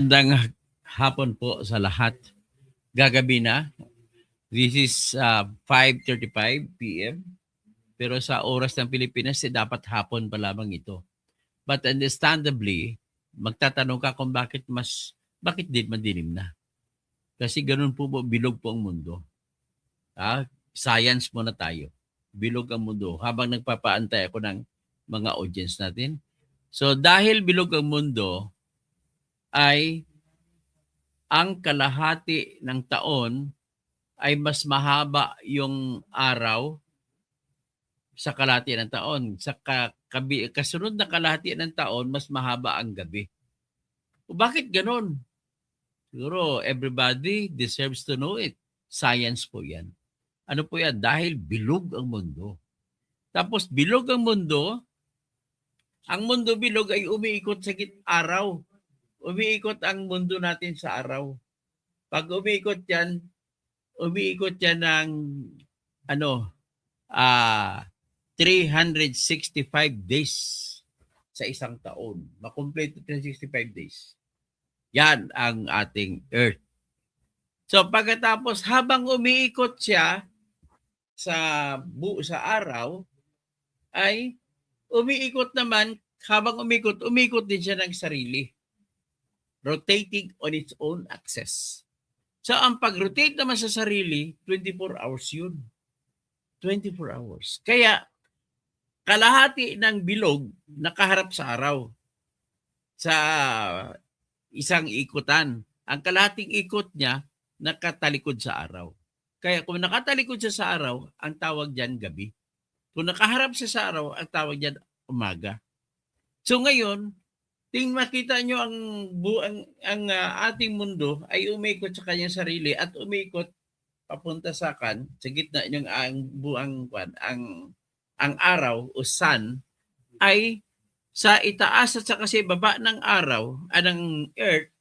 Magandang hapon po sa lahat. Gagabi na. This is 5:35 p.m. Pero sa oras ng Pilipinas, dapat hapon pa lamang ito. But understandably, magtatanong ka kung bakit din madilim na. Kasi ganun po, bilog po ang mundo. Science muna tayo. Bilog ang mundo. Habang nagpapaantay ako ng mga audience natin. So dahil bilog ang mundo, ay ang kalahati ng taon ay mas mahaba yung araw sa kalahati ng taon. Sa kasunod na kalahati ng taon, mas mahaba ang gabi. O bakit ganun? Siguro everybody deserves to know it. Science po yan. Ano po yan? Dahil bilog ang mundo. Tapos bilog ang mundo bilog ay umiikot sa araw. Umiikot ang mundo natin sa araw. Pag umiikot yan ng 365 days sa isang taon. Makumpleto 365 days. Yan ang ating Earth. So pagkatapos habang umiikot siya sa araw, ay umiikot naman, habang umikot din siya ng sarili. Rotating on its own axis. So ang pag-rotate naman sa sarili, 24 hours yun. 24 hours. Kaya kalahati ng bilog nakaharap sa araw sa isang ikutan. Ang kalahating ikot niya nakatalikod sa araw. Kaya kung nakatalikod siya sa araw, ang tawag diyan gabi. Kung nakaharap siya sa araw, ang tawag diyan umaga. So ngayon, makita nyo ang ating mundo ay umikot sa kanyang sarili at umikot papunta sa gitna ng ang araw o sun ay sa itaas at sa kasi baba ng araw, ng Earth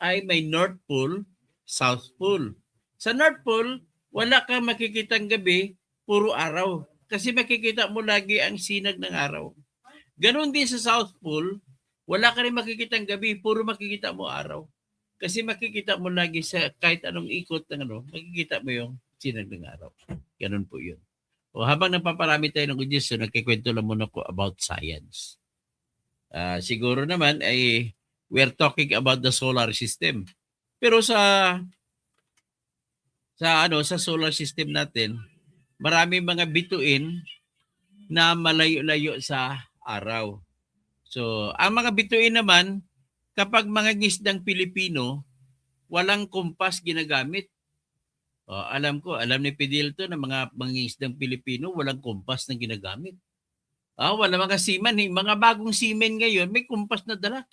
ay may North Pole, South Pole. Sa North Pole, wala kang makikitang gabi, puro araw. Kasi makikita mo lagi ang sinag ng araw. Ganon din sa South Pole, wala ka rin makikitang gabi, puro makikita mo araw. Kasi makikita mo lagi sa kahit anong ikot ng makikita mo yung sinag ng araw. Ganon po yun. O habang napaparami tayo ng audience, so nagkikwento lang muna ko about science. Siguro naman ay we're talking about the solar system. Pero sa solar system natin, marami mga bituin na malayo-layo sa araw. So, ang mga bituin naman, kapag mga ngisdang Pilipino, walang kumpas ginagamit. Alam ni Fidel to na mga ngisdang Pilipino, walang kumpas na ginagamit. Wala mga seaman, mga bagong seamen ngayon, may kumpas na dala.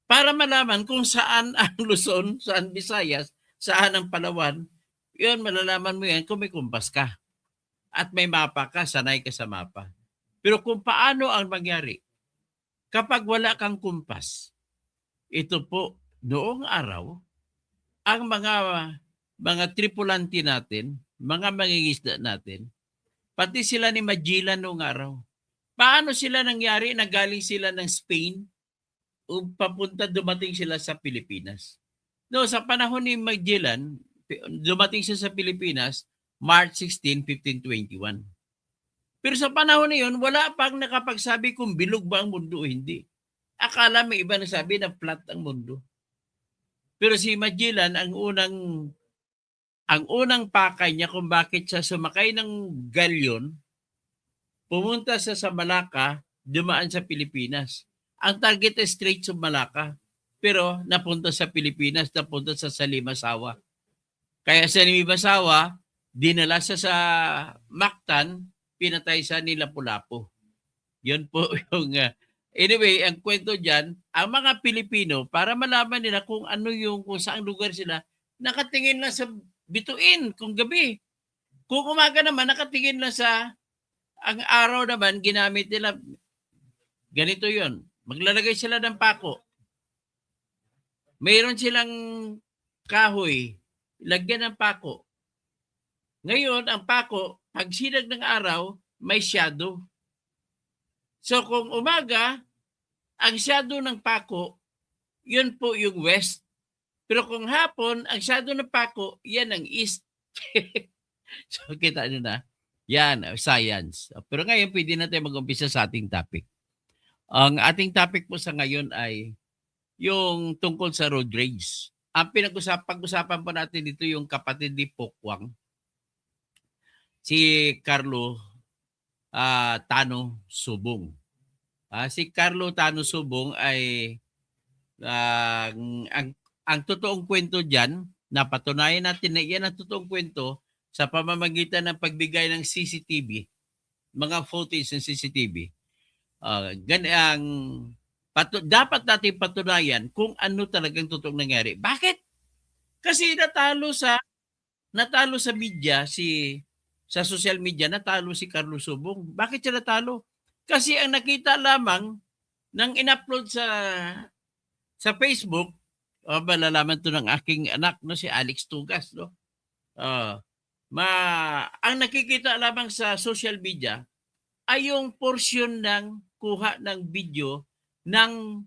Para malaman kung saan ang Luzon, saan Visayas, saan ang Palawan, yun, malalaman mo yan kung may kumpas ka. At may mapa ka, sanay ka sa mapa. Pero kung paano ang mangyari, kapag wala kang kumpas, ito po, noong araw, ang mga tripulante natin, mga mangingisda natin, pati sila ni Magellan noong araw. Paano sila nangyari? Nagaling sila ng Spain, dumating sila sa Pilipinas. No, sa panahon ni Magellan, dumating siya sa Pilipinas, March 16, 1521. Pero sa panahon na yun, wala pang nakapagsabi kung bilog ba ang mundo o hindi. Akala may iba nagsabi na flat ang mundo. Pero si Magellan, ang unang pakay niya kung bakit siya sumakay ng galyon, pumunta sa Malacca, dumaan sa Pilipinas. Ang target ay Straits of Malacca. Pero napunta sa Pilipinas, napunta sa Limasawa. Kaya sa Limasawa, dinala siya sa Mactan, pinatay sa Lapu-Lapu. Yun po yung... anyway, ang kwento dyan, ang mga Pilipino, para malaman nila kung saan lugar sila, nakatingin na sa bituin kung gabi. Kung umaga naman, nakatingin na ang araw naman, ginamit nila, ganito yon. Maglalagay sila ng pako. Mayroon silang kahoy, lagyan ng pako. Ngayon, ang pako, pag sinag ng araw, may shadow. So kung umaga, ang shadow ng pako yun po yung west. Pero kung hapon, ang shadow ng pako, yan ang east. So, kita nyo na. Yan, science. Pero ngayon, pwede na tayo mag-umpisa sa ating topic. Ang ating topic po sa ngayon ay yung tungkol sa road rage. Ang pag-usapan po natin dito yung kapatid ni Pokwang, si Carlo Tano Subong. Si Carlo Tano Subong ay ang totoong kwento diyan, napatunayan natin na iyan ang totoong kwento sa pamamagitan ng pagbigay ng CCTV, mga footage ng CCTV. Dapat natin patunayan kung ano talagang totoong nangyari. Bakit? Kasi natalo sa media sa social media, natalo si Carlo Subong. Bakit siya natalo? Kasi ang nakita lamang ng in-upload sa Facebook, malalaman to ng aking anak, no, si Alex Tugas, no. Ang nakikita lamang sa social media ay yung portion ng kuha ng video ng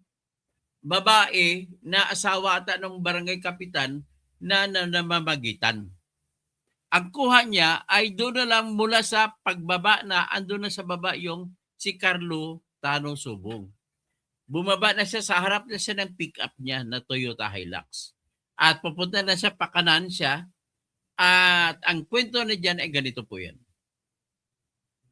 babae na asawa ata ng barangay kapitan na namamagitan. Ang kuha niya ay doon na lang mula sa pagbaba na andun na sa baba yung si Carlo Tano Subong. Bumaba na siya, sa harap na siya ng pick-up niya na Toyota Hilux. At pupunta na siya, pakanan siya. At ang kwento na dyan ay ganito po yan.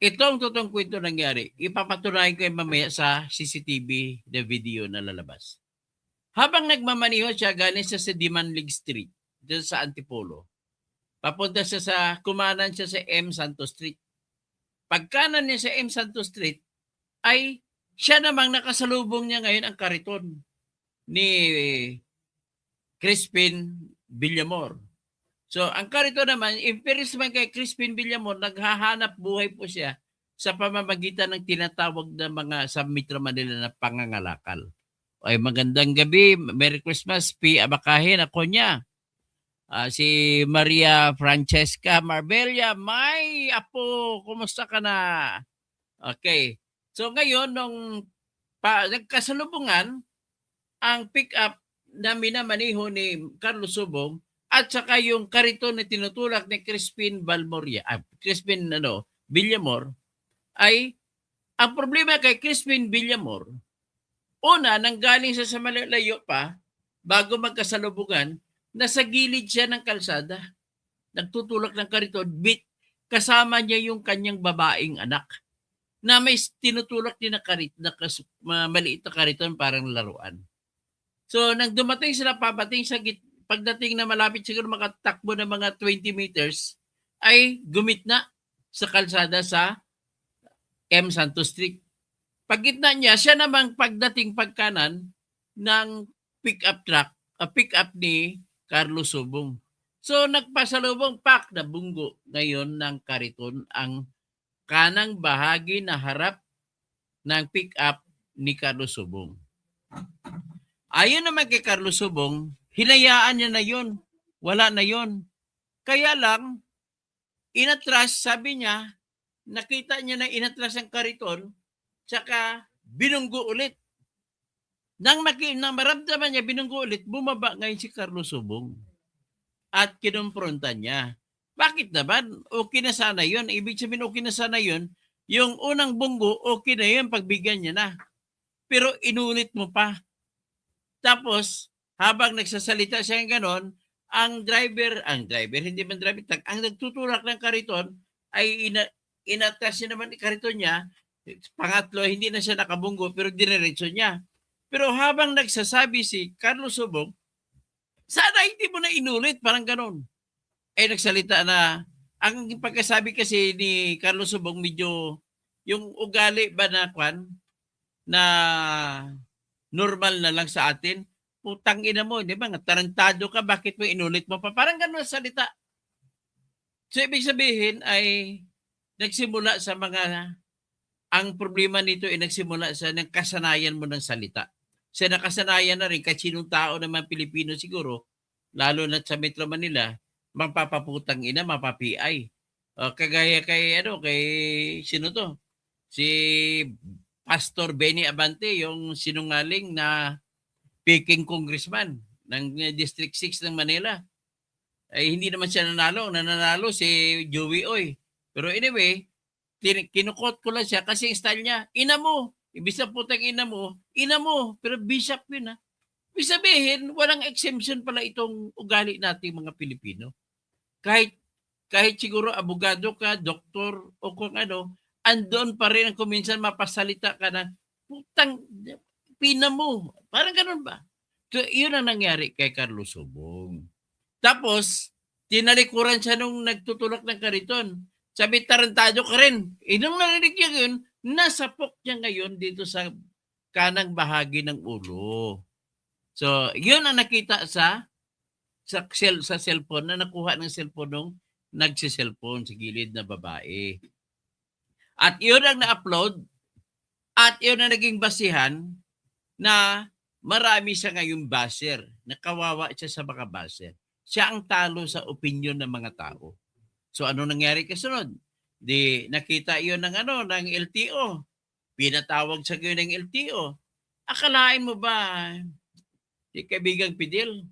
Ito ang totoong kwento nangyari. Ipapatunayan ko mamaya sa CCTV na video na lalabas. Habang nagmamaniho siya, galing siya sa Dimanlig Street, dyan sa Antipolo. Papunta siya kumanan siya sa M. Santos Street. Pagkanan niya sa M. Santos Street, ay siya namang nakasalubong niya ngayon ang kariton ni Crispin Villamor. So, ang kariton naman, in fairness naman kay Crispin Villamor, naghahanap buhay po siya sa pamamagitan ng tinatawag na mga sa Metro Manila na pangangalakal. Ay, magandang gabi, Merry Christmas, P. Abakahin, ako niya. Si Maria Francesca Marbella, may apo, kumusta ka na? Okay. So ngayon, nung nagkasalubungan, ang pick-up na minamaniho ni Carlo Subong at saka yung kariton na tinutulak ni Crispin Villamor, ay ang problema kay Crispin Villamor, una, nanggaling siya sa malayo pa, bago magkasalubungan, nasa gilid siya ng kalsada. Nagtutulak ng kariton, kasama niya yung kanyang babaeng anak na may tinutulak din na maliit na kariton, parang laruan. So, nang dumating sila, pagdating na malapit siguro makatakbo ng mga 20 meters, ay gumitna sa kalsada sa M. Santos Street. Paggitna niya, siya namang pagkanan ng pick-up ni Carlo Subong. So, nagpasalubong na bunggo ngayon ng kariton ang kanang bahagi na harap ng pick-up ni Carlo Subong. Ayon naman kay Carlo Subong, hinayaan niya na yun. Wala na yun. Kaya lang, inatras, sabi niya, nakita niya na inatras ang kariton, tsaka binunggo ulit. Nang maramdaman niya binunggo ulit, bumaba ngayon si Carlo Subong at kinumpronta niya. Bakit naman? Okay na sana yun. Ibig sabihin okay na sana yun. Yung unang bunggo, okay na yun, pagbigyan niya na. Pero inulit mo pa. Tapos, habang nagsasalita siya ng ganon, ang driver, hindi man driver, ang nagtutulak ng kariton ay inatas niya naman yung kariton niya. Pangatlo, hindi na siya nakabunggo pero dinerecho niya. Pero habang nagsasabi si Carlo Subong, sana hindi mo na inulit, parang ganon. Nagsalita na, ang pagkasabi kasi ni Carlo Subong, medyo yung ugali ba na normal na lang sa atin, putang ina mo, di ba? Tarantado ka, bakit mo inulit mo pa? Parang ganon ang salita. So, ibig sabihin ay nagsimula sa ang problema nito ay nagsimula sa kasanayan mo ng salita. Sa nakasanayan na rin, kahit sinong tao naman Pilipino siguro, lalo na sa Metro Manila, mapapaputang ina, mapapi-ay. Kagaya kay sino to? Si Pastor Benny Abante, yung sinungaling na Peking congressman ng District 6 ng Manila. Ay hindi naman siya nanalo si Joey Oy. Pero anyway, kinukot ko lang siya kasi yung style niya, ina mo, ibig sa putang ina mo, pero bishop yun ha. Ibig sabihin, walang exemption pala itong ugali nating mga Pilipino. Kahit siguro abogado ka, doktor, o kung ano, andon pa rin ang kuminsan mapasalita ka na, putang, pina mo. Parang ganun ba? So, yun ang nangyari kay Carlos Subong. Tapos, tinalikuran siya nung nagtutulak ng kariton. Sabi, tarantado ka rin. Nung narinig niya yun, nasapok niya ngayon dito sa kanang bahagi ng ulo. So, yun ang nakita sa cellphone, na nakuha ng cellphone nung nagsiselfone sa gilid na babae. At yun ang na-upload at yun ang naging basihan na marami siya ngayong basher. Nakawawa siya sa mga basher. Siya ang talo sa opinion ng mga tao. So ano nangyari kasunod? Di nakita yun ng LTO. Pinatawag sa yun ng LTO. Akalain mo ba, si kaibigang Fidel,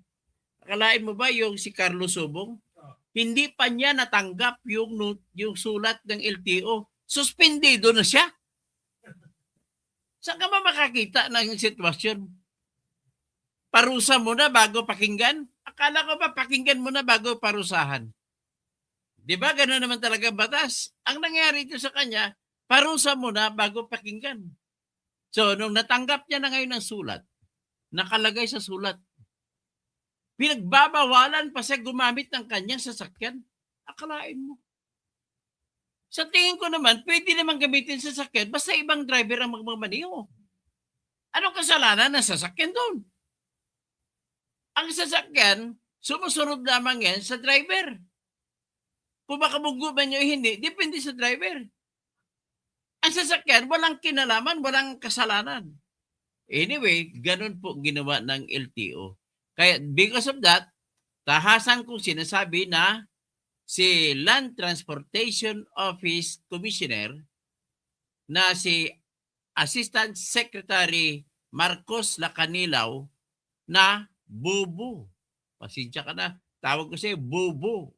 akalain mo ba yung si Carlos Subong? Hindi pa niya natanggap yung sulat ng LTO. Suspendido na siya. Saan ka ba makakita ng sitwasyon? Parusa mo na bago pakinggan? Akala ko ba pakinggan mo na bago parusahan? Di ba gano'n naman talaga batas? Ang nangyari ito sa kanya, parusa mo na bago pakinggan. So, nung natanggap niya na ngayon ng sulat, nakalagay sa sulat, pinagbabawalan pa siya gumamit ng kanyang sasakyan. Akalain mo. Sa tingin ko naman, pwede naman gamitin sa sasakyan basta ibang driver ang magmamaniho. Anong kasalanan ng sasakyan doon? Ang sasakyan, sumusunod lamang yan sa driver. Kung makabunggo man nyo hindi, depende sa driver. Ang sasakyan, walang kinalaman, walang kasalanan. Anyway, ganun po ginawa ng LTO. Kaya because of that, tahasan kong sinasabi na si Land Transportation Office Commissioner na si Assistant Secretary Marcos Lacanilaw na bobo. Pasensya ka na, tawag ko siya bobo.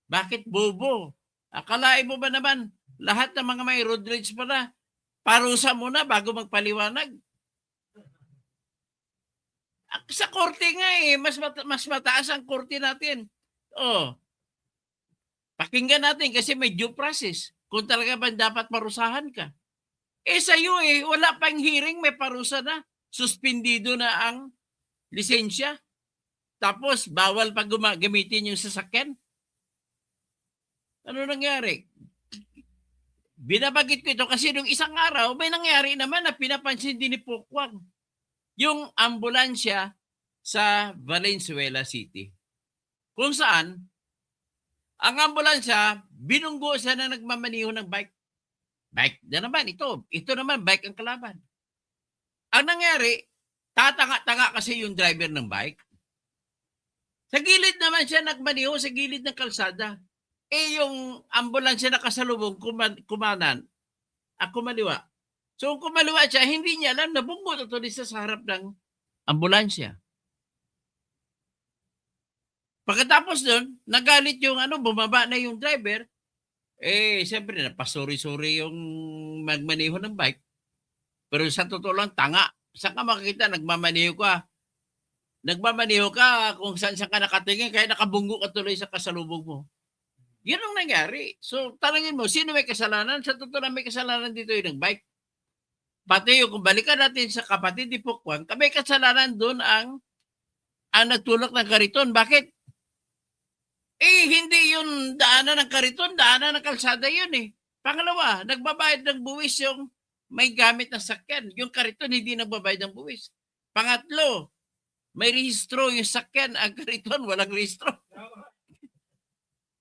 Bakit bobo? Akalain mo ba naman, lahat ng mga may road rage pala, parusa muna bago magpaliwanag. Sa korte nga mas mataas ang korte natin. Pakinggan natin kasi may due process. Kung talaga ba dapat parusahan ka. Sa iyo wala pang hearing, may parusa na. Suspendido na ang lisensya. Tapos bawal pa gamitin yung sasakyan. Ano nangyari? Binabagit ko ito kasi nung isang araw, may nangyari naman na pinapansin din ni Pokwang. Yung ambulansya sa Valenzuela City. Kung saan, ang ambulansya, binunggo siya na nagmamaniho ng bike. Bike na naman, ito naman, bike ang kalaban. Ang nangyari, tatanga-tanga kasi yung driver ng bike. Sa gilid naman siya nagmaniho, sa gilid ng kalsada. Yung ambulansya na kasalubong, kumaliwa. So kung kumaliwa siya, hindi niya alam na bunggo na tuloy sa harap ng ambulansya. Pagkatapos doon, nagalit yung bumaba na yung driver. Siyempre, napasuri-suri yung magmaniho ng bike. Pero sa totoo lang, tanga. Saan ka makikita, nagmamaniho ka kung saan ka nakatingin, kaya nakabunggo ka tuloy sa kasalubong mo. Yun ang nangyari. So, tanongin mo, sino may kasalanan? Sa totoo lang, may kasalanan dito yung bike. Pati kung balikan natin sa kapatid ni Pokwang, may kasalanan doon ang nagtulak ng kariton. Bakit? Hindi yun daanan ng kariton, daanan ng kalsada yun Pangalawa, nagbabayad ng buwis yung may gamit na sakyan. Yung kariton hindi nagbabayad ng buwis. Pangatlo, may rehistro yung sakyan. Ang kariton, walang rehistro.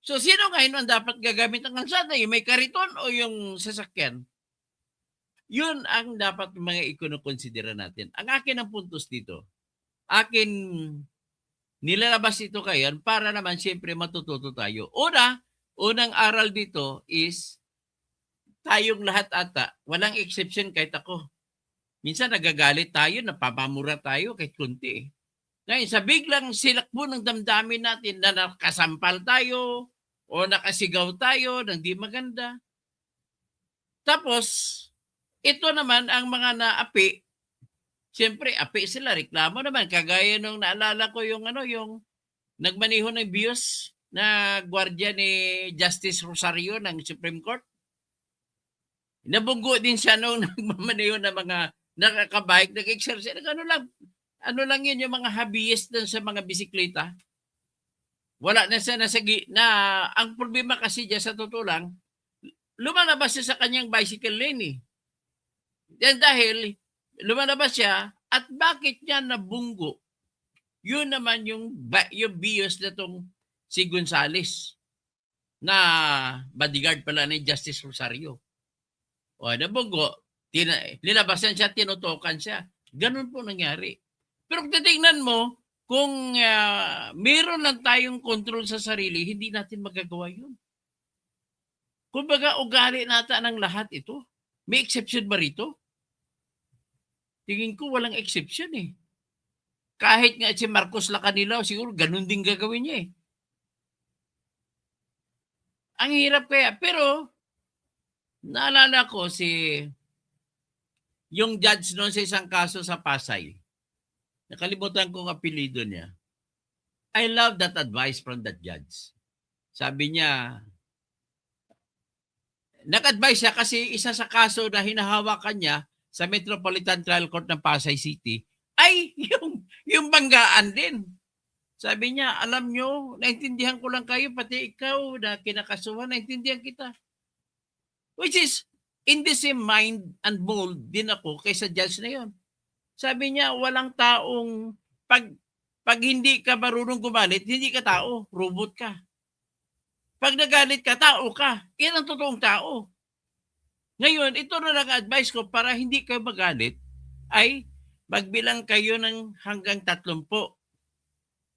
So, sino ngayon ang dapat gagamit ng kalsada? Yung may kariton o yung sasakyan? Yun ang dapat mga ikonokonsidera natin. Ang akin ang puntos dito. Nilalabas ito kayo para naman siyempre matututo tayo. Unang aral dito is tayong lahat ata, walang exception kahit ako. Minsan nagagalit tayo, napapamura tayo kahit kunti eh. Ngayon, sa biglang silakbo ng damdamin natin na nakasampal tayo o nakasigaw tayo ng di maganda. Tapos, ito naman ang mga naapi. Siyempre, api sila, reklamo naman. Kagaya nung naalala ko yung yung nagmaneho ng Bios na gwardiya ni Justice Rosario ng Supreme Court. Nabunggo din siya nung nagmamaneho ng mga nakakabike, nag-exercise. Ano lang yun yung mga hobbyist dun sa mga bisikleta. Wala na siya na ang problema kasi dyan sa totoo lang, lumalabas siya sa kanyang bicycle lane eh. Yan dahil lumalabas siya at bakit niya nabunggo? Yun naman yung bios na tong si Gonzales na bodyguard pala ni Justice Rosario. O nabunggo, nilabasan siya, tinutukan siya. Ganun po nangyari. Pero kung titingnan mo, kung meron lang tayong control sa sarili, hindi natin magagawa yun. Kumbaga, ugali nata ng lahat ito. May exception ba rito? Tingin ko walang exception eh. Kahit nga si Marcos Lacanilao, siguro ganun din gagawin niya eh. Ang hirap kaya. Pero, naalala ko yung judge noon sa isang kaso sa Pasay. Nakalimutan ko ang apelido niya. I love that advice from that judge. Sabi niya, nag-advise siya kasi isa sa kaso na hinahawakan niya sa Metropolitan Trial Court ng Pasay City ay yung banggaan din. Sabi niya, alam nyo, naintindihan ko lang kayo, pati ikaw na kinakasuhan, naintindihan kita. Which is, in the same mind and mold din ako kaysa judge na yon. Sabi niya, walang taong, pag hindi ka marunong gumalit, hindi ka tao, robot ka. Pag nagalit ka, tao ka. Yan ang totoong tao. Ngayon, ito na lang advice ko para hindi kayo magalit, ay magbilang kayo ng hanggang 30.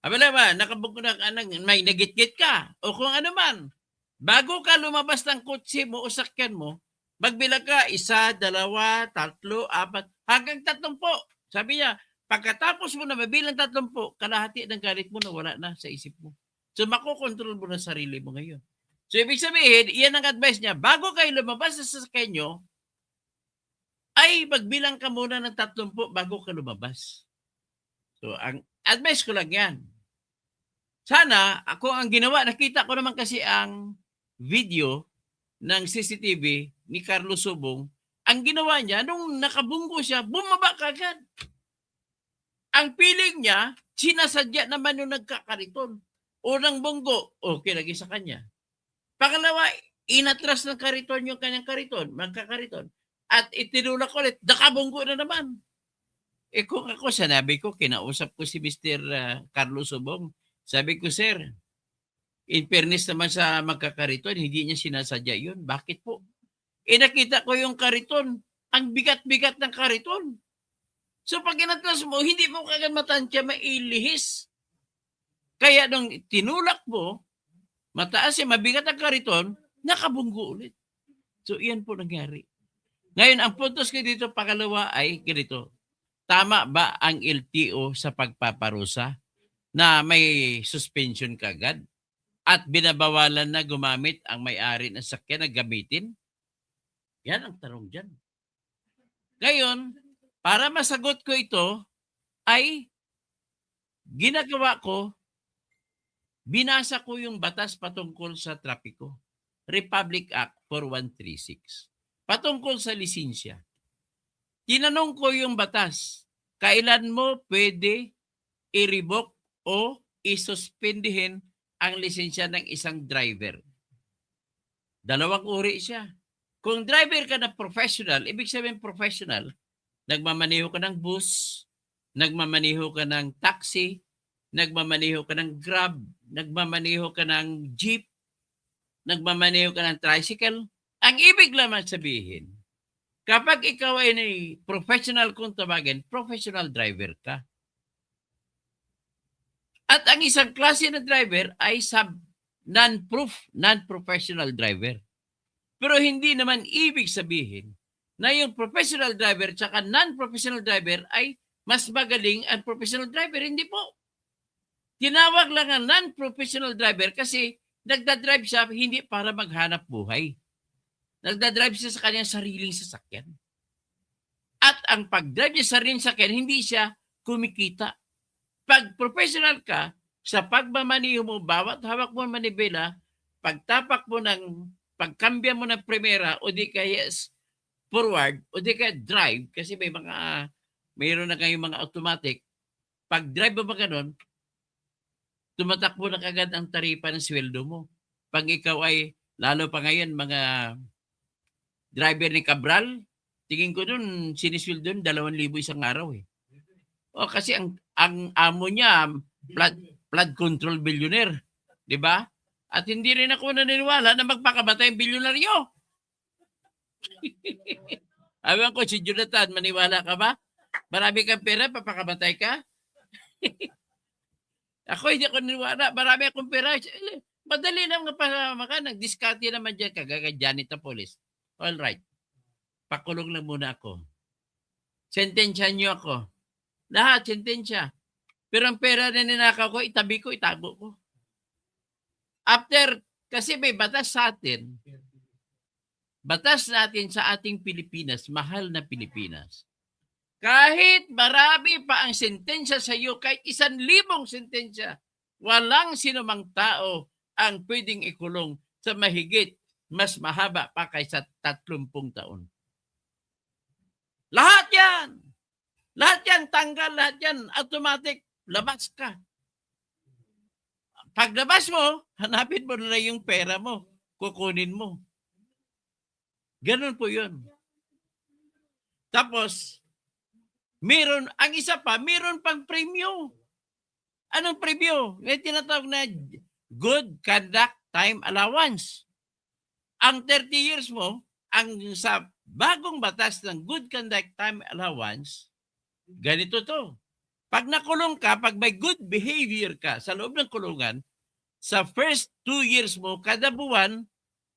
Abala ba, nakabuk na may nagitgit ka, o kung ano man, bago ka lumabas ng kotse mo o sakyan mo, magbilang ka, 1, 2, 3, 4, hanggang 30. Sabi niya, pagkatapos mo na mabilang 30, kalahati ng galit mo na wala na sa isip mo. So, makokontrol mo na sarili mo ngayon. So, ibig sabihin, iyan ang advice niya. Bago kayo lumabas sa sasakyan nyo, ay magbilang ka muna ng 30 bago ka lumabas. So, ang advice ko lang yan. Sana, ako ang ginawa, nakita ko naman kasi ang video ng CCTV ni Carlos Subong, ang ginawa niya, nung nakabunggo siya, bumaba kagad. Ang feeling niya, sinasadya naman yung nagkakariton. Unang bunggo, okay lagi sa kanya. Pangalawa, inatras ng kariton yung kanyang kariton, magkakariton. At itinulak ulit, nakabunggo na naman. Eh kung ako, sanabi ko, kinausap ko si Mr. Carlos Subong. Sabi ko, sir, in fairness naman sa magkakariton, hindi niya sinasadya yun. Bakit po? Eh nakita ko yung kariton, ang bigat-bigat ng kariton. So pag inatras mo, hindi mo kagad matansya, mailihis. Kaya nung tinulak mo, mataas yung mabigat ang kariton, nakabunggo ulit. So iyan po nangyari. Ngayon, ang puntos ko dito, pangalawa ay ganito. Tama ba ang LTO sa pagpaparusa na may suspension kagad at binabawalan na gumamit ang may-ari ng sakyan na gamitin? Yan ang tanong dyan. Ngayon, para masagot ko ito, ay ginagawa ko, binasa ko yung batas patungkol sa trapiko. Republic Act 4136. Patungkol sa lisensya. Tinanong ko yung batas, kailan mo pwede i-revoke o isuspendihin ang lisensya ng isang driver? Dalawang uri siya. Kung driver ka na professional, ibig sabihin professional, nagmamaneho ka ng bus, nagmamaneho ka ng taxi, nagmamaneho ka ng Grab, nagmamaneho ka ng jeep, nagmamaneho ka ng tricycle. Ang ibig lamang sabihin, kapag ikaw ay professional kung tawagin, professional driver ka. At ang isang klase na driver ay non-professional driver. Pero hindi naman ibig sabihin na yung professional driver tsaka non-professional driver ay mas magaling ang professional driver. Hindi po. Tinawag lang ang non-professional driver kasi nagdadrive siya hindi para maghanap buhay. Nagdadrive siya sa kanyang sariling sasakyan. At ang pag-drive niya sa sariling sasakyan, hindi siya kumikita. Pag professional ka, sa pagmamaniho mo, bawat hawak mo ng manibela, pagtapak mo ng, pagkambya mo ng primera o di kaya forward o di kaya drive, kasi may mga, mayroon na kayong mga automatic, pag drive mo ba ganun, tumatakbo na kagad ang taripa ng sweldo mo. Pag ikaw ay, lalo pa ngayon, mga driver ni Cabral, tingin ko dun, sinisweldo dun, 2,000 isang araw eh. O kasi ang amo niya, flood control billionaire. Di ba? At hindi rin ako naniniwala na magpakamatay ang bilyonaryo. Awan ko, si Jonathan, maniwala ka ba? Marami kang pera, papakamatay ka? Ako, hindi ako naniniwala. Marami akong pera. Madali lang nga nag-discarte naman dyan, kagaga Janet na police. All right. Pakulong lang muna ako. Sentensya niyo ako. Lahat, sentensya. Pero ang pera na ninakaw ko, itabi ko, itago ko. After, kasi may batas sa atin. Batas natin sa ating Pilipinas, mahal na Pilipinas. Kahit marami pa ang sentensya sa iyo, kahit 1,000 sentensya, walang sinumang tao ang pwedeng ikulong sa mahigit, mas mahaba pa kaysa 30 taon. Lahat yan! Lahat yan, tanggal, lahat yan, automatic, labas ka. Paglabas mo, hanapin mo na yung pera mo, kukunin mo. Ganun po yun. Tapos, meron, ang isa pa, meron pang premyo. Anong premyo? May tinatawag na good conduct time allowance. Ang 30 years mo, ang sa bagong batas ng good conduct time allowance, ganito to. Pag nakulong ka, pag may good behavior ka sa loob ng kulungan, sa first 2 years mo, kada buwan,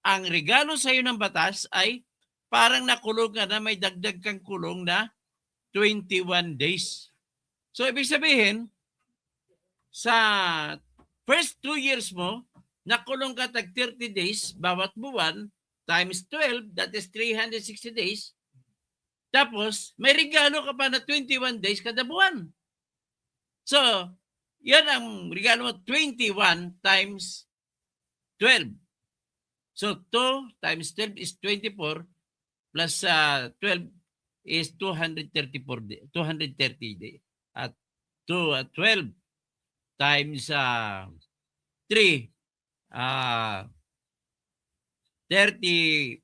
ang regalo sa iyo ng batas ay parang nakulong ka na may dagdag kang kulong na 21 days. So, ibig sabihin, sa first 2 years mo, nakulong ka tag 30 days bawat buwan, times 12, that is 360 days. Tapos, may regalo ka pa na 21 days kada buwan. So, yan ang regalo mo, 21 times 12. So, 2 times 12 is 24 plus 12 is 230 days. At 12 times 3, 30.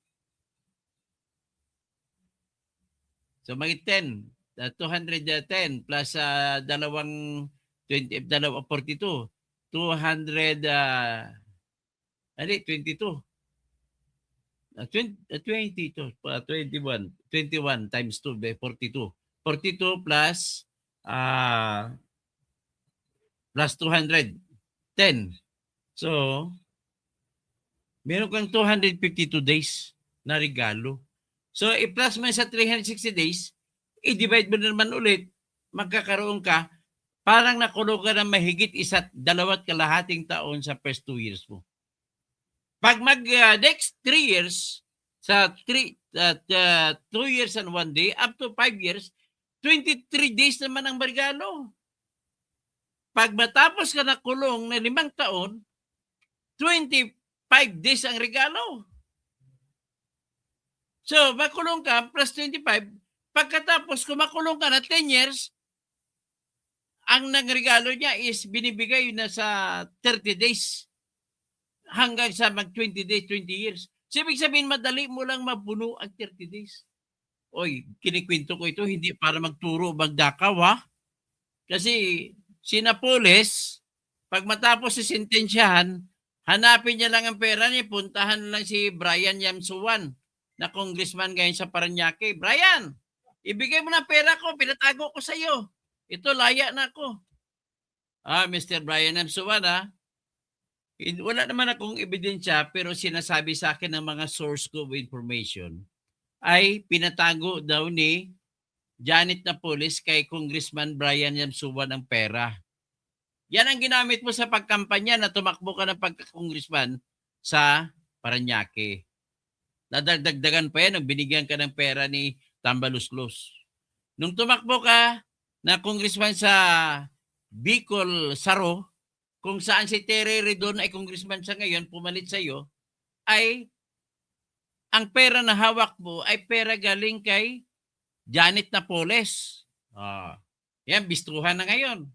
So, may 10. 210 plus dalawang 42. 200, 22. 22, 21 times 2, 42. 42 plus plus 200, 10. So, meron kang 252 days na regalo. So, i-plus mo sa 360 days, i-divide mo naman ulit, magkakaroon ka, parang nakulong ka na mahigit 2.5 taon sa first 2 years mo. Pag next 3 years, sa 2 years and 1 day, up to 5 years, 23 days naman ang regalo. Pag matapos ka na kulong na 5 taon, 25 days ang regalo. So, makulong ka plus 25, pagkatapos kumakulong ka na 10 years, ang nangregalo niya is binibigay na sa 30 days hanggang sa mag 20 days, 20 years. So, ibig sabihin, madali mo lang mapuno ang 30 days. Oy, kinikwento ko ito, hindi para magturo o magdakaw, ha? Kasi si Napoles, pag matapos si sentensyahan, hanapin niya lang ang pera niya, puntahan lang si Brian Yamsuwan, na congressman ngayon sa Parañaque. Brian, ibigay mo na pera ko, pinatago ko sa iyo. Ito, laya na ako. Mr. Brian Yamsuwan, wala naman akong ebidensya, pero sinasabi sa akin ng mga source ko of information. ay pinatago daw ni Janet Napoles kay Congressman Brian Yamsuwa ng pera. Yan ang ginamit mo sa pagkampanya na tumakbo ka ng pagka-congressman sa Parañaque. Nadagdagan pa yan nung binigyan ka ng pera ni Tambaluslos. Nung tumakbo ka na congressman sa Bicol, Saro, kung saan si Tere Redon ay congressman sa ngayon, pumalit sa iyo, ay ang pera na hawak mo ay pera galing kay Janet Napoles. Yan, bistuhan na ngayon.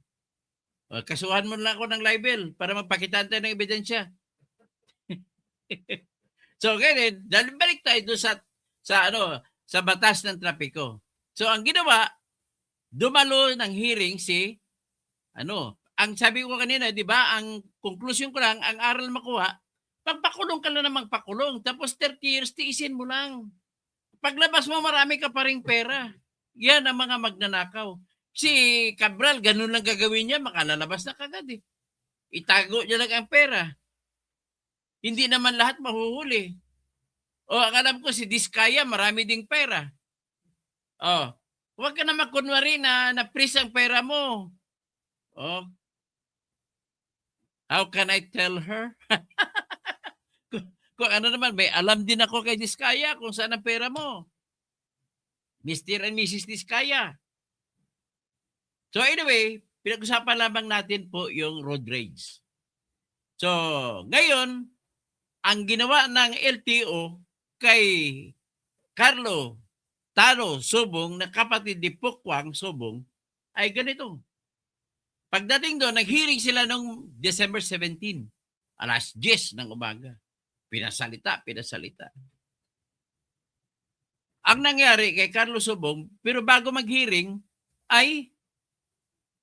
Kasuhan mo lang ako ng libel para magpakitaan tayo ng ebidensya. So, ganyan, balik tayo doon sa batas ng trapiko. So, ang ginawa, dumalo ng hearing ang sabi ko kanina, di ba, ang conclusion ko lang, ang aral makuha, pagpakulong ka lang namang pakulong, tapos 30 years, tiisin mo lang. Paglabas mo, marami ka pa ring pera. Yan ang mga magnanakaw. Si Cabral, ganun lang gagawin niya, makalalabas na kagad eh. Itago niya lang ang pera. Hindi naman lahat mahuhuli. Ang alam ko, si Diskaya, marami ding pera. Huwag ka na makunwari na na-freeze ang pera mo. How can I tell her? Kung ano naman, may alam din ako kay Diskaya kung saan ang pera mo. Mr. and Mrs. Diskaya. So anyway, pinag-usapan lamang natin po yung road rage. So, ngayon, ang ginawa ng LTO kay Carlo Tano Subong na kapatid ni Pukwang Subong ay ganito. Pagdating doon, nag-hearing sila noong December 17, alas 10 ng umaga. Pinasalita. Ang nangyari kay Carlo Subong, pero bago mag-hearing, ay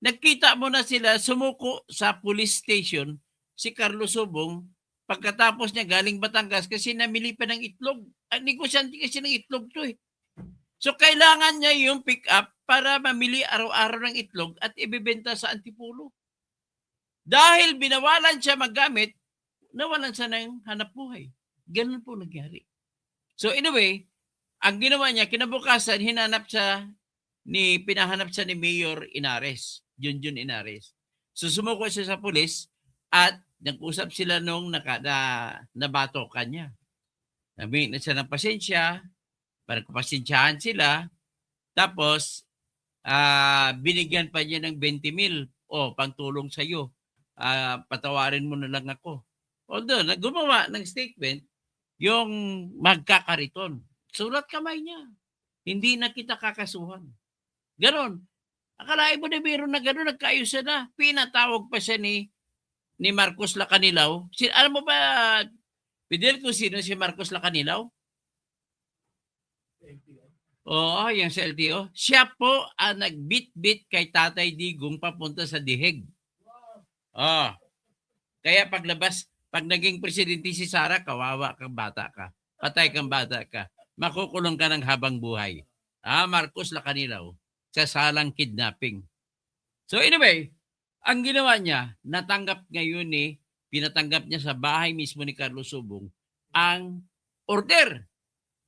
nagkita muna sila, sumuko sa police station si Carlo Subong pagkatapos niya galing Batangas kasi namili pa ng itlog. Ang negosyante kasi ng itlog to eh. So kailangan niya yung pick up para mamili araw-araw ng itlog at ibebenta sa Antipolo. Dahil binawalan siya maggamit, nawalan siya ng hanap buhay. Ganun po nangyari. So anyway, ang ginawa niya, kinabukasan, pinahanap siya ni Mayor Inares, Junjun Inares. So sumuko siya sa pulis at nag-usap sila nung nabatokan niya. Nabigyan na siya ng pasensya, para kapasensyahan sila, tapos binigyan pa niya ng 20,000 pangtulong sa iyo. Patawarin mo na lang ako. Although, gumawa ng statement yung magkakariton. Sulat kamay niya. Hindi na kita kakasuhan. Ganon. Akalain mo na meron na ganon, nagkaayos na. Pinatawag pa siya ni Marcos Lacanilaw. Alam mo ba, Fidel, kung sino si Marcos Lacanilaw? Oo, yung sa LTO. Siya po ang nagbit-bit kay Tatay Digong papunta sa Diheg. Kaya pag naging presidente si Sara, kawawa kang bata ka. Patay kang bata ka. Makukulong ka ng habang buhay. Marcos Lacanilaw sa salang kidnapping. So anyway, ang ginawa niya, pinatanggap niya sa bahay mismo ni Carlos Subong ang order.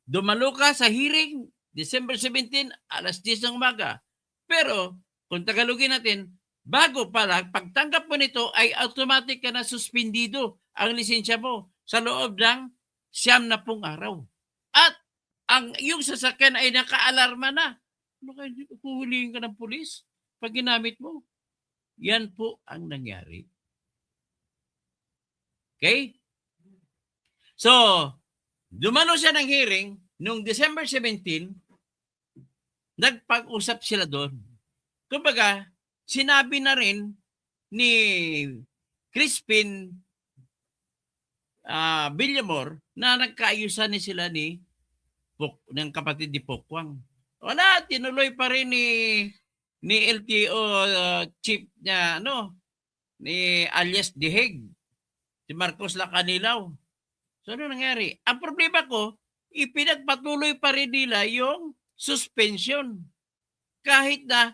Dumalo ka sa hearing December 17, alas 10 ng umaga. Pero, kung Tagalogin natin, bago pala, pagtanggap mo nito ay automatic ka na suspendido ang lisensya mo sa loob ng 90 araw. At yung sasakyan ay naka-alarma na. Huhulihin ka ng pulis pag ginamit mo. Yan po ang nangyari. Okay? So, dumalo siya ng hearing noong December 17, nagpag-usap sila doon. Kumbaga, sinabi na rin ni Crispin Villamor na nagkaayusan ni sila ng kapatid ni Pokwang. Wala, tinuloy pa rin ni LTO chief niya, ni alias Diheg, si Marcos Lacanilaw. So, ano nangyari? Ang problema ko, ipinagpatuloy pa rin nila yung suspension kahit na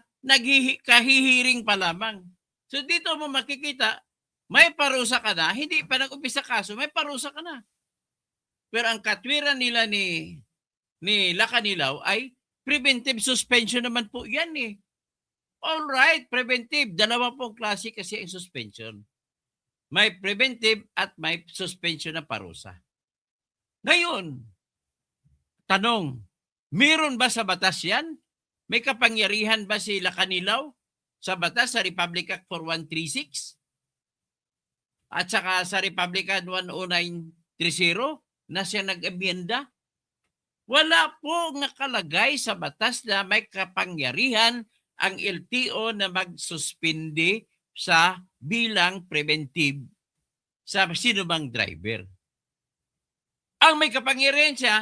kahihiring pa lamang. So dito mo makikita, may parusa ka na, hindi pa nag-umpisa kaso, may parusa ka na. Pero ang katwiran nila ni ni Lacanilaw ay preventive suspension naman po yan eh. Alright, preventive. Dalawa pong klase kasi ang suspension. May preventive at may suspension na parusa. Ngayon, tanong, meron ba sa batas yan? May kapangyarihan ba si Lacanilaw sa batas sa Republic Act 4136? At saka sa Republic Act 10930 na siya nag-amyenda? Wala po nakalagay sa batas na may kapangyarihan ang LTO na magsuspindi sa bilang preventive sa sino bang driver. Ang may kapangyarihan siya,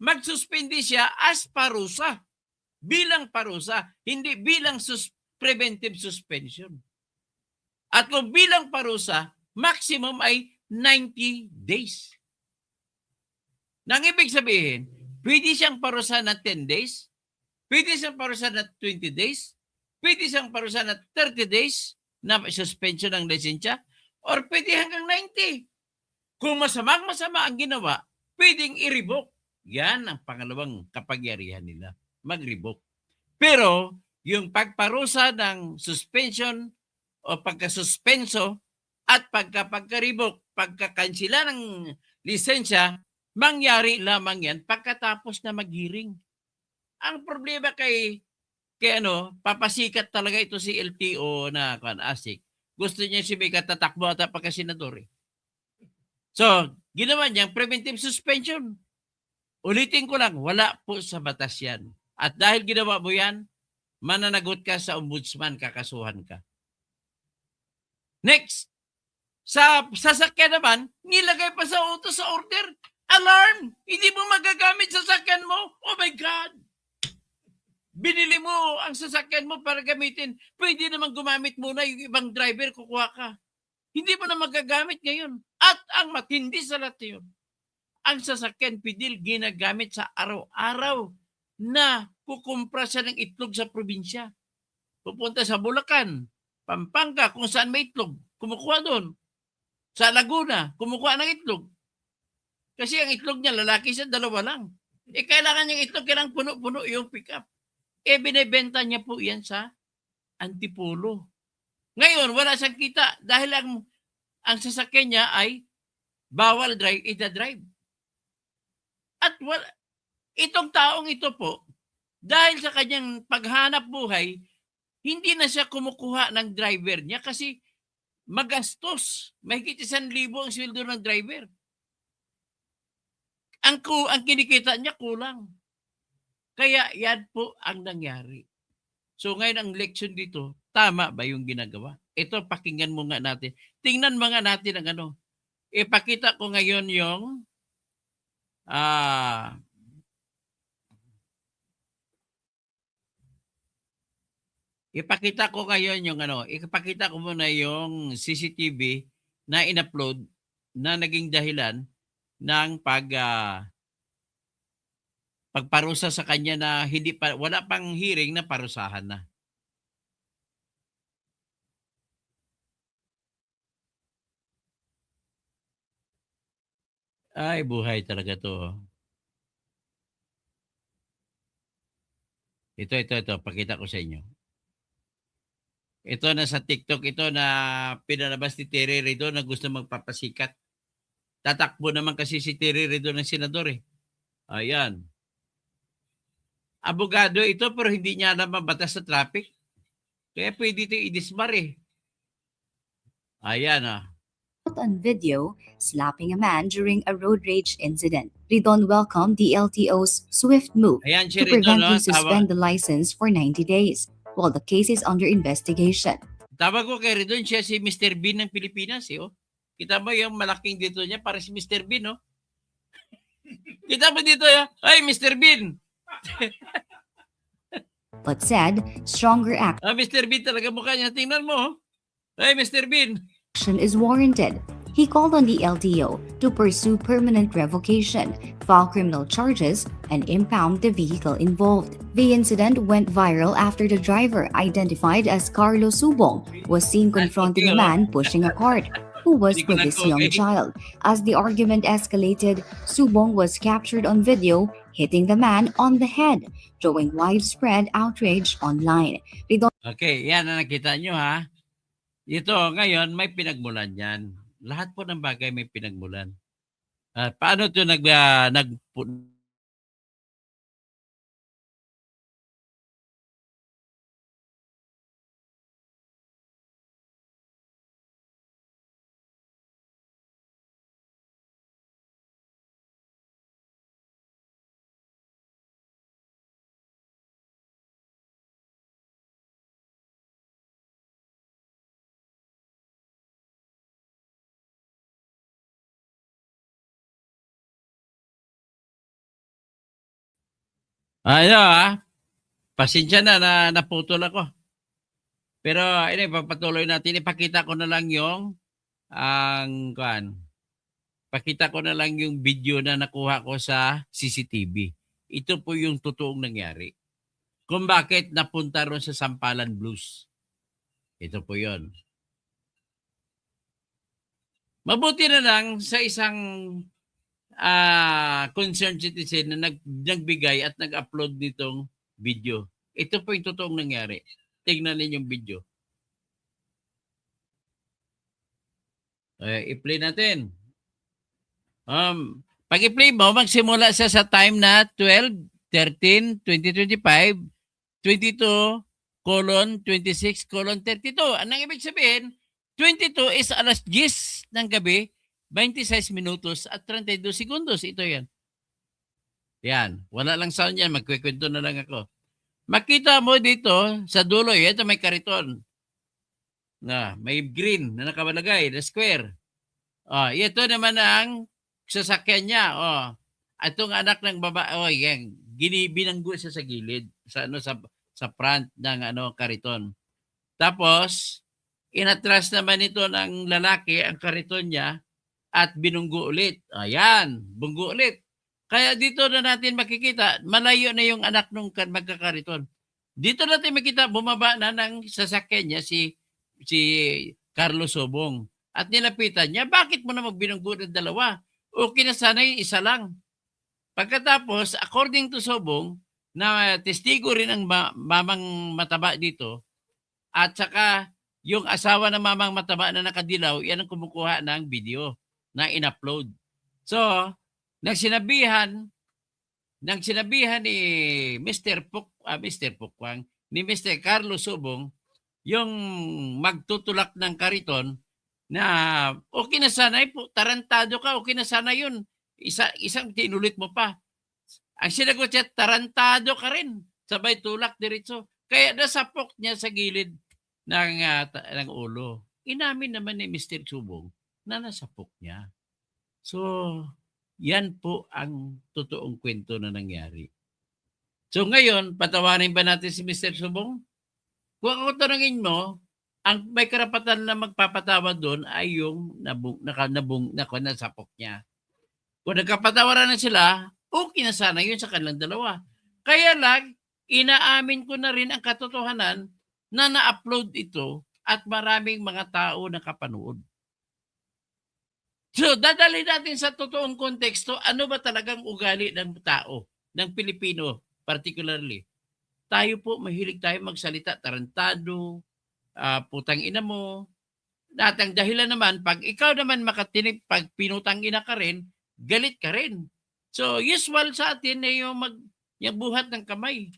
magsuspindi siya as parusa. Bilang parusa, hindi bilang preventive suspension. At kung bilang parusa, maximum ay 90 days. Nang ibig sabihin, pwede siyang parusa na 10 days, pwede siyang parusa na 20 days, pwede siyang parusa na 30 days na suspension ng lisensya, or pwede hanggang 90. Kung masama ang ginawa, pwedeng i-revoke. Yan ang pangalawang kapangyarihan nila, mag-revoke. Pero yung pagparusa ng suspension o pagkasuspenso at pagka-revoke, pagkakansila ng lisensya, mangyari lamang yan pagkatapos na mag-hearing. Ang problema kay papasikat talaga ito si LTO na ASIC. Gusto niya si Mika tatakbo at pagka-senador eh. So, ginawa niyang preventive suspension. Ulitin ko lang, wala po sa batas yan. At dahil ginawa mo yan, mananagot ka sa ombudsman, kakasuhan ka. Next, sa sasakyan naman, nilagay pa sa auto sa order. Alarm! Hindi mo magagamit sa sasakyan mo. Oh my God! Binili mo ang sasakyan mo para gamitin. Pwede naman gumamit muna yung ibang driver, kukuha ka. Hindi mo na magagamit ngayon. At ang matindi sa lahat yun, ang sasakyan pidil ginagamit sa araw-araw na kukumpra siya ng itlog sa probinsya. Pupunta sa Bulacan, Pampanga, kung saan may itlog, kumukuha doon. Sa Laguna, kumukuha ng itlog. Kasi ang itlog niya, lalaki siya, dalawa lang. Kailangan niyang itlog, kailangan puno-puno yung pick-up. Binibenta niya po yan sa Antipolo. Ngayon, wala siyang kita dahil ang sasakyan niya ay bawal drive, ida-drive. At itong taong ito po, dahil sa kanyang paghanap buhay, hindi na siya kumukuha ng driver niya kasi magastos. Mahigit 1,000 ang sweldo ng driver. Ang kinikita niya kulang. Kaya yan po ang nangyari. So ngayon ang leksyon dito, tama ba yung ginagawa? Ito, pakinggan mo nga natin. Tingnan mga natin ang Ipakita ko ngayon yung ipakita ko muna yung CCTV na in-upload na naging dahilan ng pagparusa sa kanya na wala pang hearing na parusahan na. Ay, buhay talaga to. Ito. Pakita ko sa inyo. Ito na sa TikTok, ito na pinalabas ni Terry Redo na gusto magpapasikat. Tatakbo naman kasi si Terry Redo ng senador eh. Ayan. Abogado ito pero hindi niya alam ang batas sa traffic. Kaya pwede ito i-disbar eh. Ayan On video, slapping a man during a road rage incident. Ridon welcomed the LTO's swift move Ayan, to prevent him suspend the license for 90 days while the case is under investigation. Tawag ko kay Ridon, siya si Mr. Bean ng Pilipinas eh. Kita mo yung malaking dito niya para si Mr. Bean Kita mo dito ay Mr. Bean. But said stronger Mr. Bean talaga mukha niya. Tingnan mo. Ay Mr. Bean. action is warranted. He called on the LTO to pursue permanent revocation, file criminal charges, and impound the vehicle involved. The incident went viral after the driver, identified as Carlos Subong, was seen confronting a man pushing a cart. who was Hindi ko with lang his young okay. child. As the argument escalated, Subong was captured on video hitting the man on the head, drawing widespread outrage online. Okay, yan ang nakita nyo ha. Ito, ngayon, may pinagmulan yan. Lahat po ng bagay may pinagmulan. Paano ito pasensya na naputol ako. Pero ini papatuloy natin. Ipakita ko na lang yung pakita ko na lang yung video na nakuha ko sa CCTV. Ito po yung totoong nangyari. Kung bakit napunta ron sa Sampalan Blues. Ito po yon. Mabuti na lang sa isang concerned citizen na nagbigay at nag-upload nitong video. Ito po yung totoong nangyari. Tingnan ninyo yung video. I-play natin. Pag i-play mo, magsimula siya sa time na 12, 13, 2025, 22, 26, 32. Anong ibig sabihin? 22 is alas 10 ng gabi, 26 minutos at 32 segundos. Ito yan. Yan. Wala lang sound yan. Magkikwento na lang ako. Makita mo dito sa dulo, ito may kariton. May green na nakabalagay, na square. Ito naman ang sasakyan niya. Itong anak ng babae, yan. Binanggo siya sa gilid, sa front ng kariton. Tapos, inatras naman ito ng lalaki ang kariton niya at binunggo ulit. Ayan, bunggo ulit. Kaya dito na natin makikita, malayo na yung anak ng magkakariton. Dito natin makita, bumaba na ng sasakyan niya si Carlos Sobong. At nilapitan niya, bakit mo na magbinunggo ng dalawa? Okay na sana yung isa lang. Pagkatapos, according to Sobong, na testigo rin ang mamang mataba dito, at saka yung asawa ng mamang mataba na nakadilaw, yan ang kumukuha ng video na in-upload. So, nang sinabihan ni Mr. Pukwang, ni Mr. Carlos Sobong, yung magtutulak ng kariton na okay na sana, tarantado ka, okay na sana yun. Isang tinulit mo pa. Ang sinagot siya, tarantado ka rin. Sabay tulak diretso. Kaya nasapok niya sa gilid ng ulo. Inamin naman ni Mr. Subong na nasapok niya. So, yan po ang totoong kwento na nangyari. So ngayon, patawarin ba natin si Mr. Subong? Kung ako tanungin mo, ang may karapatan na magpapatawad doon ay yung nasapok niya. Kung nagkapatawaran na sila, okay na sana yun sa kanilang dalawa. Kaya lang, inaamin ko na rin ang katotohanan na na-upload ito at maraming mga tao nakapanood. So, dadali natin sa totoong konteksto, ano ba talagang ugali ng tao, ng Pilipino particularly. Tayo po, mahilig tayo magsalita, tarantado, putang ina mo. At ang dahilan naman, pag ikaw naman makatinig, pag pinutang ina ka rin, galit ka rin. So, usual sa atin na yung buhat ng kamay.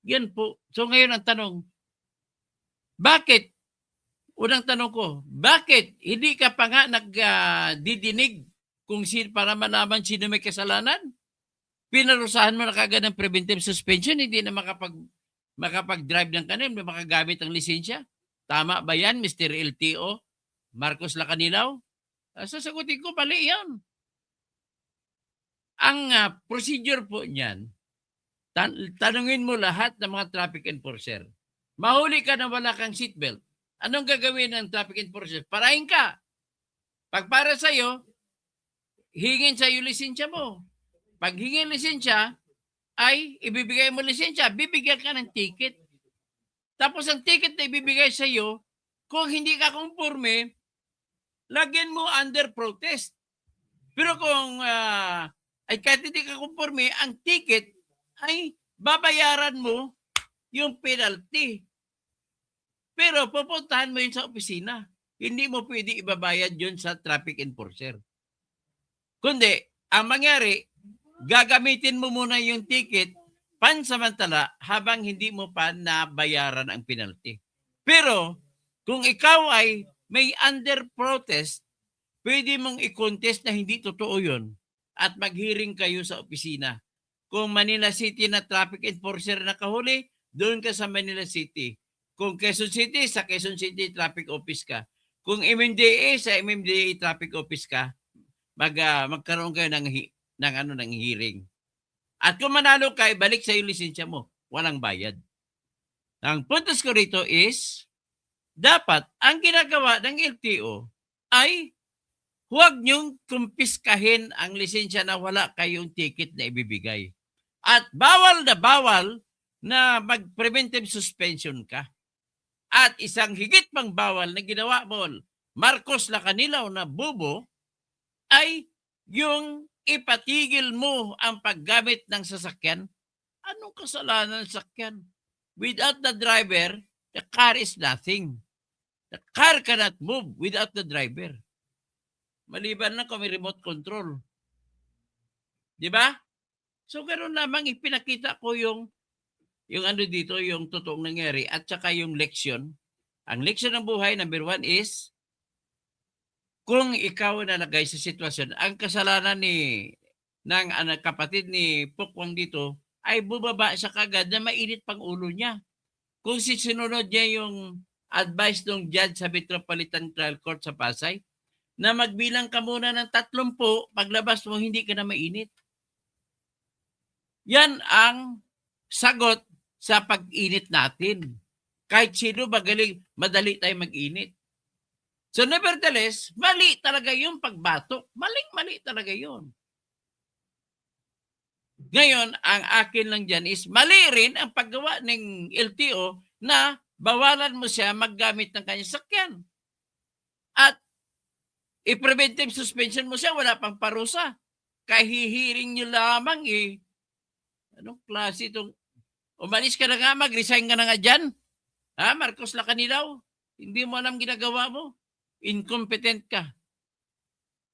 Yan po. So, ngayon ang tanong, bakit? Unang tanong ko, bakit hindi ka pa nga nagdidinig para malaman sino may kasalanan? Pinarusahan mo na kagad ng preventive suspension, hindi na makapag-drive ng kanin, makagamit ng lisensya. Tama ba yan, Mr. LTO? Marcos Lacanilaw? Sasagutin ko, mali yan. Ang procedure po niyan, tanungin mo lahat ng mga traffic enforcer. Mahuli ka na wala kang seatbelt. Anong gagawin ng traffic enforcer? Parahin ka. Pag para sa'yo, hingin sa'yo lisensya mo. Pag hingin lisensya, ay ibibigay mo lisensya. Bibigyan ka ng ticket. Tapos ang ticket na ibibigay sa'yo, kung hindi ka conforme, lagyan mo under protest. Pero kung ay kahit hindi ka conforme, ang ticket ay babayaran mo yung penalty. Pero pupuntahan mo yun sa opisina. Hindi mo pwede ibabayad yun sa traffic enforcer. Kundi, ang mangyari, gagamitin mo muna yung ticket pansamantala habang hindi mo pa nabayaran ang penalty. Pero, kung ikaw ay may under protest, pwede mong i-contest na hindi totoo yun at mag-hearing kayo sa opisina. Kung Manila City na traffic enforcer na kahuli, doon ka sa Manila City. Kung Quezon City, sa Quezon City traffic office ka. Kung MMDA, sa MMDA traffic office ka, magkaroon kayo ng hearing. At kung manalo ka, balik sa yung lisensya mo. Walang bayad. Ang puntos ko rito is, dapat ang ginagawa ng LTO ay huwag niyong kumpiskahin ang lisensya na wala kayong ticket na ibibigay. At bawal na mag-preventive suspension ka. At isang higit pang bawal na ginawa mo, Marcos Lacanilaw na bobo, ay yung ipatigil mo ang paggamit ng sasakyan. Anong kasalanan ng sasakyan? Without the driver, the car is nothing. The car cannot move without the driver. Maliban na kung may remote control. Di ba? So, ganoon lamang ipinakita ko yung ano dito, yung totoong nangyari at saka yung leksyon. Ang leksyon ng buhay, number 1 is, kung ikaw nalagay sa sitwasyon, ang kasalanan ng kapatid ni Pukwang dito ay bubaba siya kagad na mainit pang ulo niya. Kung sinunod niya yung advice ng judge sa Metropolitan Trial Court sa Pasay, na magbilang ka muna ng 30, paglabas mo hindi ka na mainit. Yan ang sagot sa pag-init natin. Kahit sino magaling, madali tayo mag-init. So nevertheless, mali talaga yung pagbatok. Maling-mali talaga yun. Ngayon, ang akin lang dyan is mali rin ang paggawa ng LTO na bawalan mo siya maggamit ng kanyang sakyan. At i-preventive suspension mo siya, wala pang parusa. Kahihiring nyo lamang Anong klase itong umalis ka na nga, mag-resign ka na nga dyan. Ha, Marcos Lacanilaw? Hindi mo alam ginagawa mo. Incompetent ka.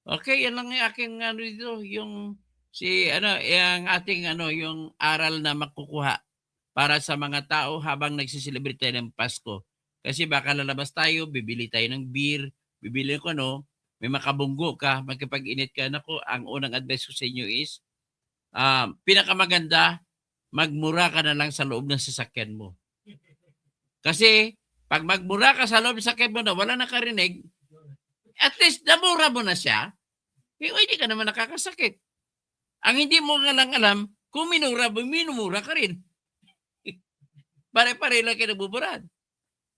Okay, yan lang yung aking dito, yung yung ating yung aral na makukuha para sa mga tao habang nagsiselebrate tayo ng Pasko. Kasi baka lalabas tayo, bibili tayo ng beer, bibili ko may makabunggo ka, magkipag-init ka. Naku, ang unang advice ko sa inyo is, pinakamaganda, magmura ka na lang sa loob ng sasakyan mo. Kasi, pag magmura ka sa loob ng sasakyan mo na wala nakarinig, at least namura mo na siya, hindi ka naman nakakasakit. Ang hindi mo nga lang alam, kung minumura ka rin. Pare-pare lang kinabuburad.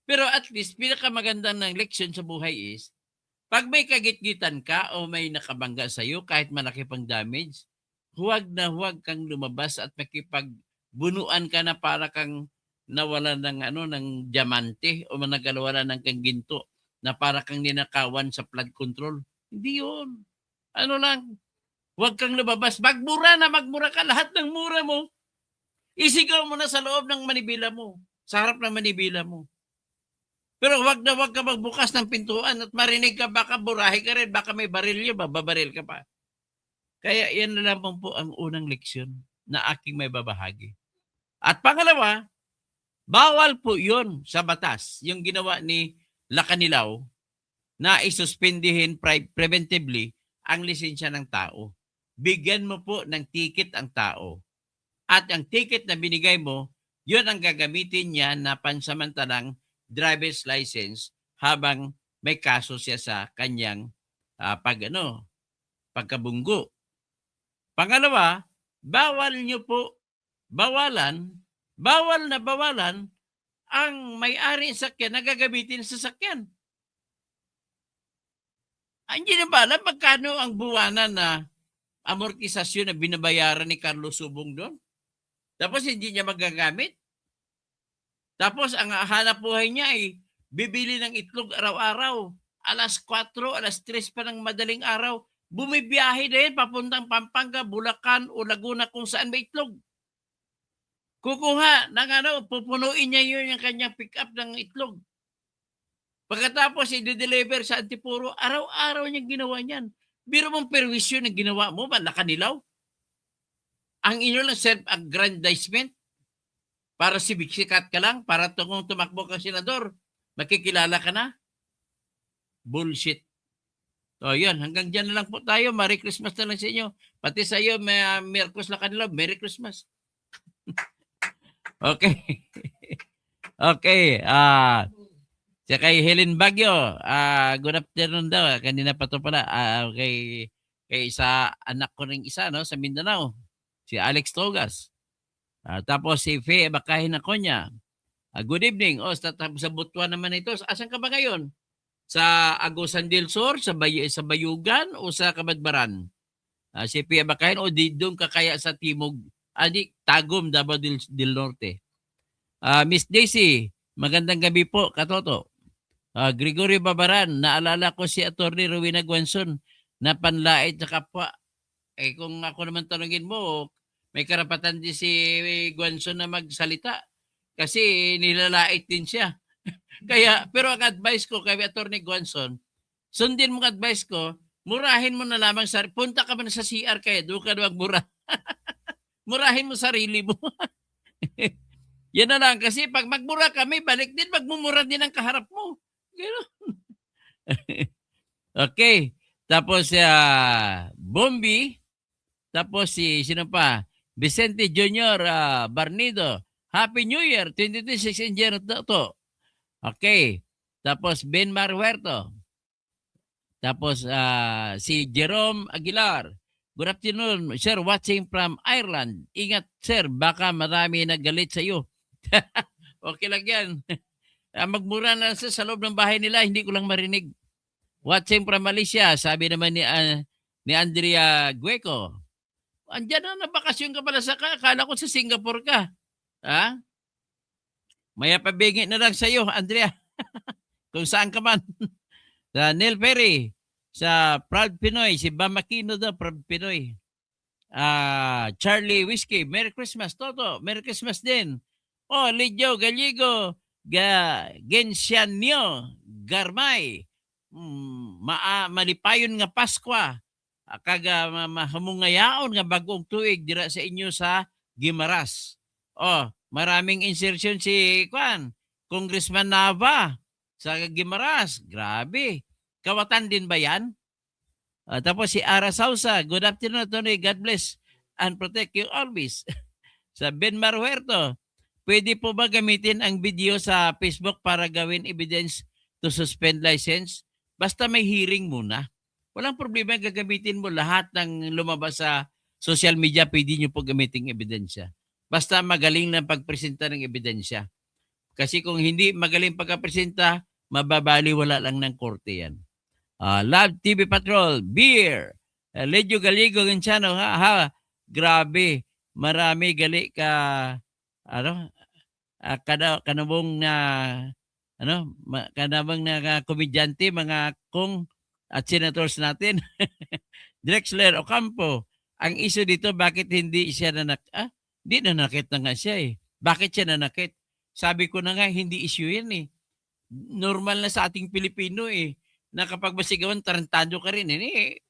Pero at least, pinakamaganda ng leksyon sa buhay is, pag may kagitgitan ka o may nakabangga sa'yo, kahit malaki pang damage, huwag na huwag kang lumabas at makipagbunuan ka na para kang nawala ng diamante o nagalawalan ng kang ginto na para kang ninakawan sa flood control. Hindi yun. Huwag kang lumabas. Magmura ka. Lahat ng mura mo, isigaw mo na sa loob ng manibila mo, sa harap ng manibila mo. Pero huwag ka magbukas ng pintuan at marinig ka, baka burahe ka rin, baka may barilyo, babaril ka pa. Kaya yan na lamang po ang unang leksyon na aking may babahagi. At pangalawa, bawal po yun sa batas, yung ginawa ni Lacanilaw na isuspendihin preventively ang lisensya ng tao. Bigyan mo po ng ticket ang tao. At ang ticket na binigay mo, yun ang gagamitin niya na pansamantalang driver's license habang may kaso siya sa kanyang pagkabunggo. Pangalawa, bawal na bawalan ang may-ari ng sakyan na gagamitin sa sakyan. Hindi na ba alam magkano ang buwanan na amortisasyon na binabayaran ni Carlos Subong doon? Tapos hindi niya magagamit? Tapos ang hanap buhay niya ay bibili ng itlog araw-araw alas 4, alas 3 pa ng madaling araw, bumibiyahe din papuntang Pampanga, Bulacan o Laguna kung saan may itlog. Kukuha ng pupunuin niya yun yung kanyang pick-up ng itlog. Pagkatapos i-deliver sa Antipuro, araw-araw niyang ginawa niyan. Biro mong perwisyo na ginawa mo, nakanilaw. Ang inyo lang self-aggrandizement para sikat ka lang, para kung tumakbo kang senador, makikilala ka na. Bullshit. So, yun. Hanggang dyan na lang po tayo. Merry Christmas na lang sa inyo. Pati sa iyo, may Merkus na kanila. Merry Christmas. Okay. Okay. Sa kay Helen Bagyo, good afternoon daw. Kanina pa to pala. Kay isa anak ko ring isa no sa Mindanao, si Alex Togas. Tapos si Faye Bakahin ako niya. Good evening. Sa Butuan naman ito. Asan ka ba ngayon? Sa Agusan del Sur, sa Bayugan o sa Kabadbaran? Si Faye Bakahin o doon ka kaya sa Timog? Tagum, Davao del Norte. Miss Daisy, magandang gabi po, Katoto. Gregorio Babaran, naalala ko si Atty. Rowena Guanzon na panlait sa kapwa. Kung ako naman tanungin mo, may karapatan din si Guanzon na magsalita kasi nilalait din siya. Pero ang advice ko kay Atty. Guanzon, sundin mo ang advice ko, murahin mo na lamang punta ka man sa CR kaya doon ka na magmura. Murahin mo sarili mo. Yan na lang. Kasi pag magmura kami, balik din, magmumura din ang kaharap mo. Gano'n. Okay. Tapos, Bombi. Tapos, sino pa? Vicente Jr. Barnido. Happy New Year, 2026 Engineer to. Okay. Tapos, Ben Marhuerto. Tapos, si Jerome Aguilar. Good afternoon, sir, watching from Ireland. Ingat, sir, baka marami nagalit sa iyo. Okay lang yan. Magmura na sa loob ng bahay nila, hindi ko lang marinig. Watching from Malaysia, sabi naman ni Andrea Gueco. Andiyan na bakasyon ka pala akala ko sa Singapore ka. Ha? Maya pabingi na lang sa iyo, Andrea. Kung saan ka man. Sa Neil Perry. Sa Proud Pinoy, si Bamakino daw, Proud Pinoy. Charlie Whiskey, Merry Christmas, Toto. Merry Christmas din. Lidio Gallego, Gensianyo, Garmay. Malipayon nga Paskwa. Kaga mahamungayaon nga bagong tuig dira sa inyo sa Gimaras. Maraming insertion si Congressman Nava sa Gimaras. Grabe. Kawatan din ba yan? Tapos si Ara Sausa, good afternoon, Tony. God bless and protect you always. Sa Ben Marhuerto, pwede po ba gamitin ang video sa Facebook para gawin evidence to suspend license? Basta may hearing muna. Walang problema, gagamitin mo lahat ng lumabas sa social media, pwede nyo po gamitin ebidensya. Basta magaling na pagpresenta ng ebidensya. Kasi kung hindi magaling pagkapresenta, mababaliwala lang ng korte yan. Love TV Patrol, Beer, Ledio Galigo Ganciano, grabe, marami gali ka, kanabong na, kanabang na komedyante, mga kong at senators natin. Drexler Ocampo, ang issue dito, bakit hindi siya hindi nanakit na nga siya eh. Bakit siya nanakit? Sabi ko na nga, hindi issue yan eh. Normal na sa ating Pilipino eh. Na kapag masigawan, tarantado ka rin.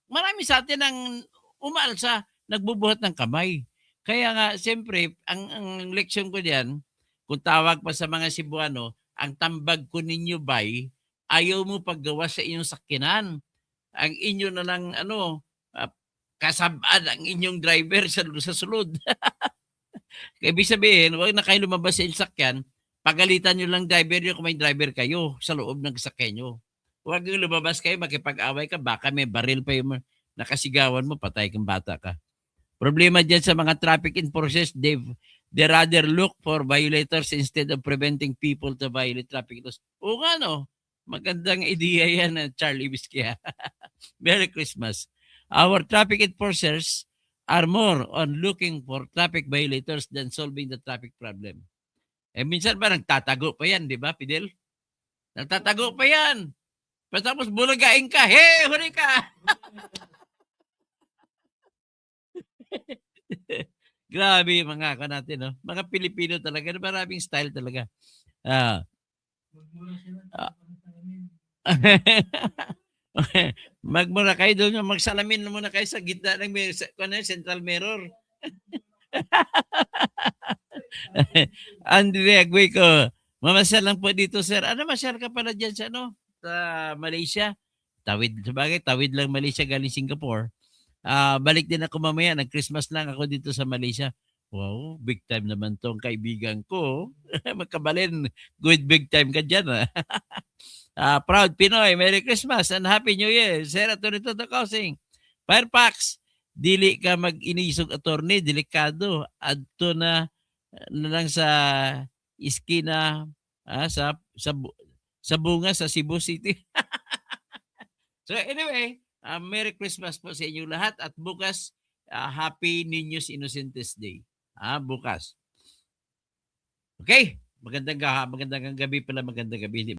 Marami sa atin ang umaalsa, nagbubuhat ng kamay. Kaya nga, siyempre, ang leksyon ko diyan, kung tawag pa sa mga Cebuano, ang tambag ko ninyo bay, ayaw mo paggawa sa inyong sakinan. Ang inyo na lang, kasabad ang inyong driver sa sulod. Kaya ibig sabihin, huwag na kayo lumabas sa inyong sakyan, pagalitan nyo lang driver nyo kung may driver kayo sa loob ng sakyan nyo. Huwag yung lumabas kayo, makipag-away ka, baka may baril pa yung nakasigawan mo, patay kang bata ka. Problema dyan sa mga traffic enforcers, they rather look for violators instead of preventing people to violate traffic laws. O nga no, magandang ideya yan, Charlie Whiskey. Merry Christmas. Our traffic enforcers are more on looking for traffic violators than solving the traffic problem. Minsan ba nagtatago pa yan, di ba, Fidel? Nagtatago pa yan. Tapos bulagain ka, hey, huli ka! Grabe yung mga ka natin, no? Mga Pilipino talaga, maraming style talaga. Ah. Ah. Magmura kayo doon, magsalamin na muna kayo sa gitna ng central mirror. Andrea Guico, mamasyal lang po dito, sir. Ano, masyal ka pala dyan sa, ano, sa Malaysia? Tawid, sabagay, tawid lang Malaysia galing Singapore. Balik din ako mamaya, nag-Christmas lang ako dito sa Malaysia. Wow, big time naman tong kaibigan ko. Magkabalin, good big time ka dyan. Proud Pinoy, Merry Christmas and Happy New Year. Sir Attorney Toto Kausing. Firefox, dili ka mag-inisog attorney, delikado. Adto na lang sa iskina, sa bunga sa Cebu City. So anyway, Merry Christmas po sa inyong lahat at bukas Happy Niños Innocentes Day. Bukas. Okay? Magandang gabi pala, magandang gabi.